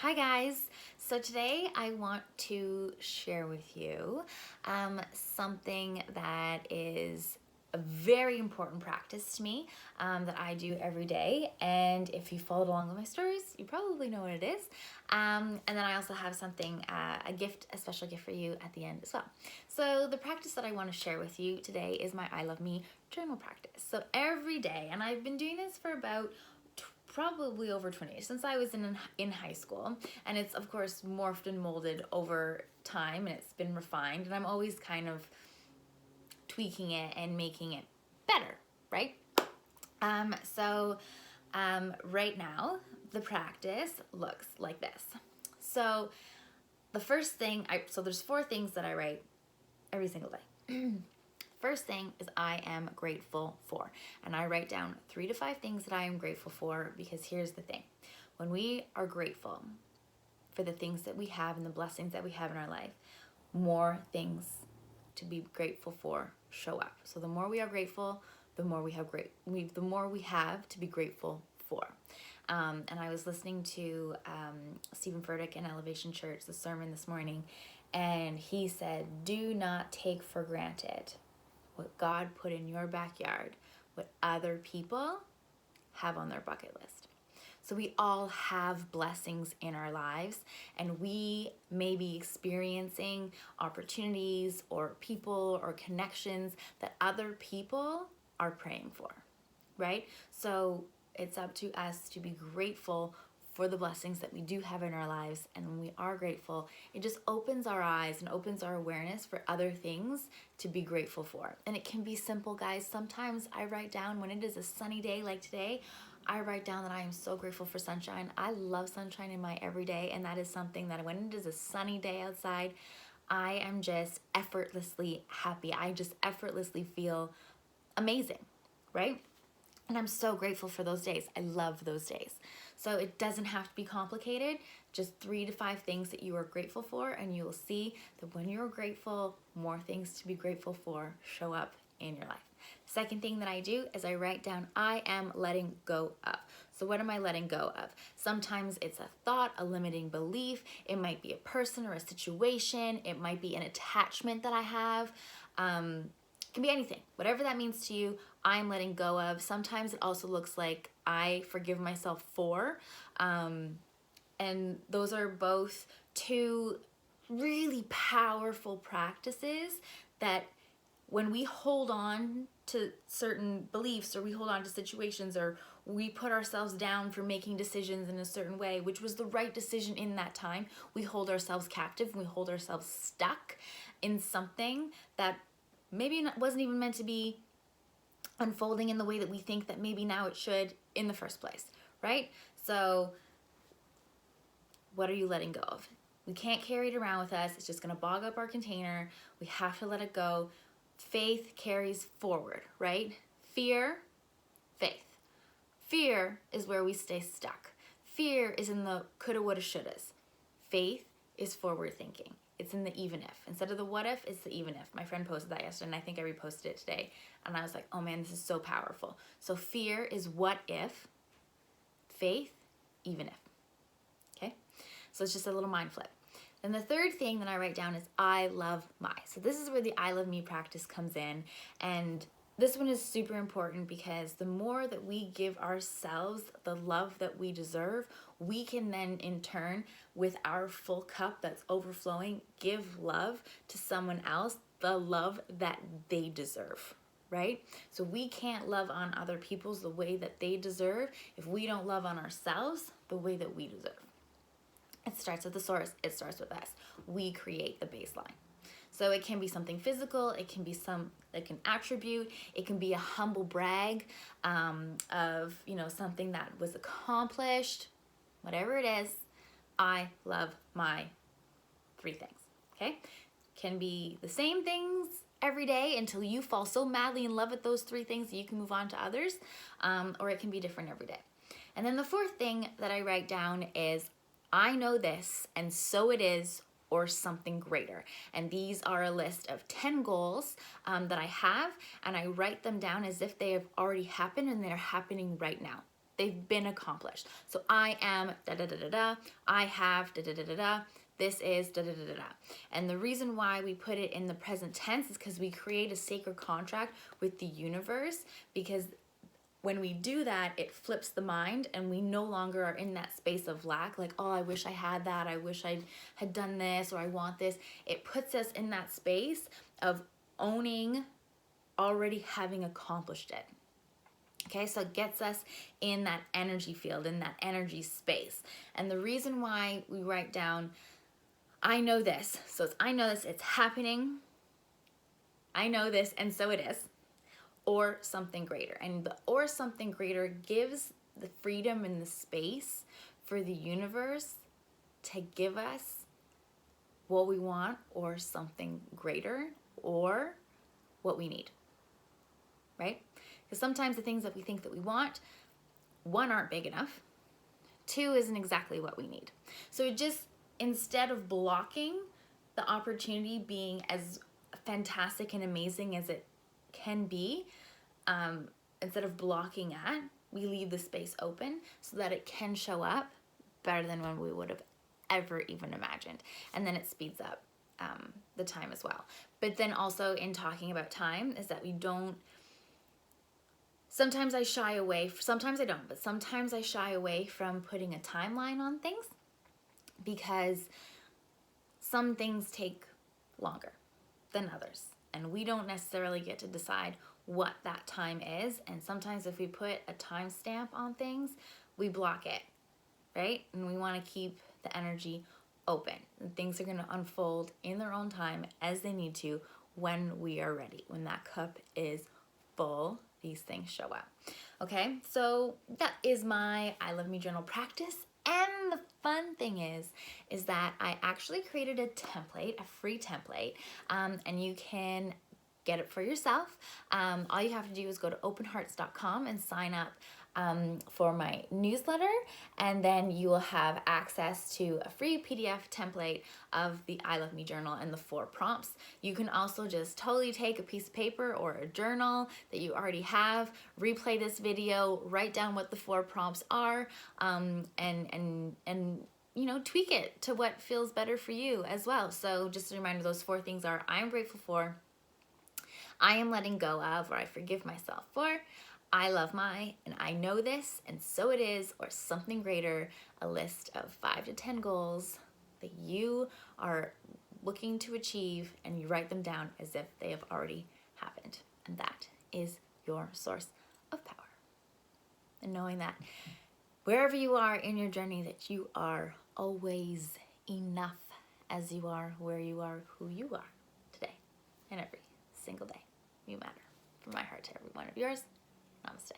Hi guys. So today I want to share with you something that is a very important practice to me that I do every day. And if you followed along with my stories, you probably know what it is. And then I also have something, a special gift for you at the end as well. So the practice that I want to share with you today is my I Love Me journal practice. So every day, and I've been doing this for about probably over 20 years, since I was in high school, and it's of course morphed and molded over time, and it's been refined, and I'm always kind of tweaking it and making it better, right? Right now the practice looks like this. So the first thing so there's 4 things that I write every single day. First thing is I am grateful for. And I write down 3 to 5 things that I am grateful for, because here's the thing. When we are grateful for the things that we have and the blessings that we have in our life, more things to be grateful for show up. So the more we are grateful, the more we have to be grateful for. And I was listening to Stephen Furtick in Elevation Church, the sermon this morning, and he said, do not take for granted what God put in your backyard, what other people have on their bucket list. So we all have blessings in our lives, and we may be experiencing opportunities or people or connections that other people are praying for, right? So it's up to us to be grateful for the blessings that we do have in our lives. And when we are grateful, it just opens our eyes and opens our awareness for other things to be grateful for. And it can be simple, guys. Sometimes I write down, when it is a sunny day like today, I write down that I am so grateful for sunshine. I love sunshine in my everyday, and that is something that when it is a sunny day outside, I am just effortlessly happy. I just effortlessly feel amazing, right? And I'm so grateful for those days. I love those days. So it doesn't have to be complicated. Just 3 to 5 things that you are grateful for, and you will see that when you're grateful, more things to be grateful for show up in your life. Second thing that I do is I write down, I am letting go of. So what am I letting go of? Sometimes it's a thought, a limiting belief. It might be a person or a situation. It might be an attachment that I have. It can be anything. Whatever that means to you, I'm letting go of. Sometimes it also looks like I forgive myself for. And those are both 2 really powerful practices that when we hold on to certain beliefs, or we hold on to situations, or we put ourselves down for making decisions in a certain way, which was the right decision in that time, we hold ourselves captive, and we hold ourselves stuck in something that maybe wasn't even meant to be unfolding in the way that we think that maybe now it should in the first place, right? So what are you letting go of? We can't carry it around with us. It's just going to bog up our container. We have to let it go. Faith carries forward, right? Fear, faith. Fear is where we stay stuck. Fear is in the coulda, woulda, shouldas. Faith is forward thinking. It's in the even if. Instead of the what if, it's the even if. My friend posted that yesterday, and I think I reposted it today. And I was like, oh man, this is so powerful. So fear is what if, faith, even if. Okay? So it's just a little mind flip. And the third thing that I write down is I love my. So this is where the I love me practice comes in. And this one is super important, because the more that we give ourselves the love that we deserve, we can then in turn, with our full cup that's overflowing, give love to someone else, the love that they deserve, right? So we can't love on other people's the way that they deserve if we don't love on ourselves the way that we deserve. It starts with the source. It starts with us. We create the baseline. So it can be something physical. It can be like an attribute. It can be a humble brag of, something that was accomplished. Whatever it is, I love my 3 things. Okay? Can be the same things every day until you fall so madly in love with those 3 things that you can move on to others, or it can be different every day. And then the 4th thing that I write down is, I know this, and so it is, or something greater. And these are a list of 10 goals that I have, and I write them down as if they have already happened and they're happening right now. They've been accomplished. So I am da da da da da. I have da da da da da. This is da da da da da. And the reason why we put it in the present tense is because we create a sacred contract with the universe, because when we do that, it flips the mind and we no longer are in that space of lack, like, oh, I wish I had that, I wish I had done this, or I want this. It puts us in that space of owning already having accomplished it. Okay, so it gets us in that energy field, in that energy space. And the reason why we write down, I know this, so it's I know this, it's happening, I know this, and so it is, or something greater. And the or something greater gives the freedom and the space for the universe to give us what we want, or something greater, or what we need, right? Because sometimes the things that we think that we want, one, aren't big enough, two, isn't exactly what we need. So it just, instead of blocking the opportunity being as fantastic and amazing as it can be, instead of blocking it, we leave the space open so that it can show up better than when we would have ever even imagined. And then it speeds up the time as well. But then also in talking about time is that we don't, sometimes I shy away, sometimes I don't, but sometimes I shy away from putting a timeline on things because some things take longer than others. And we don't necessarily get to decide what that time is. And sometimes if we put a timestamp on things, we block it, right? And we want to keep the energy open. And things are going to unfold in their own time as they need to when we are ready. When that cup is full, these things show up. Okay, so that is my I Love Me journal practice. And the fun thing is that I actually created a template, a free template, and you can get it for yourself. All you have to do is go to openhearts.com and sign up for my newsletter, and then you will have access to a free PDF template of the I Love Me journal and the 4 prompts. You can also just totally take a piece of paper or a journal that you already have, replay this video, write down what the 4 prompts are, and you know, tweak it to what feels better for you as well. So just a reminder, those 4 things are: I am grateful for, I am letting go of, or I forgive myself for, I love my, and I know this, and so it is, or something greater, a list of 5 to 10 goals that you are looking to achieve, and you write them down as if they have already happened. And that is your source of power. And knowing that wherever you are in your journey, that you are always enough as you are, where you are, who you are today and every single day. You matter. From my heart to every one of yours, namaste.